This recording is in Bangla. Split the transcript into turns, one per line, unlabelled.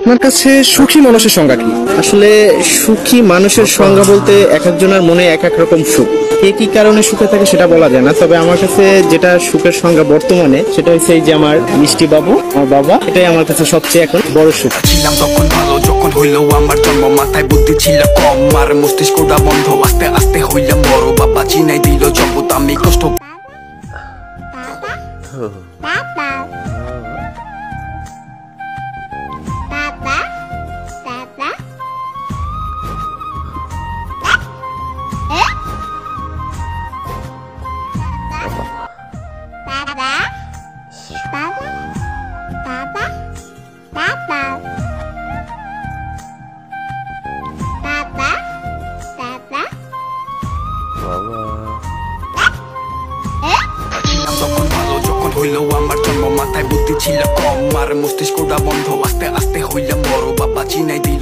আপনার কাছে সুখী মানুষের সংজ্ঞা কি?
আসলে সুখী মানুষের সংজ্ঞা বলতে এক একজনের মনে এক এক রকম সুখ, কে কি কারণে সুখে থাকে সেটা বলা যায় না। তবে আমার কাছে যেটা সুখের সংজ্ঞা বর্তমানে সেটা হচ্ছে এই যে আমার মিষ্টি বাবু, আমার বাবা, এটাই আমার কাছে সবচেয়ে এখন বড় সুখ।
ছিলাম তখন ভালো, যখন হইলো আমার জন্ম, মাথায় বুদ্ধি ছিল কম, আর মস্তিষ্কটা বন্ধ, আস্তে আস্তে হইলাম বড়, বাবা চিনাই দিল জগৎ, আমি কষ্ট তখন ভালো, যখন হইলো আমার জন্ম, মাথায় বুদ্ধি ছিল কম, আর মস্তিষ্কটা বন্ধ, আস্তে আস্তে হইলাম বড়, বাবা চিনাই দিল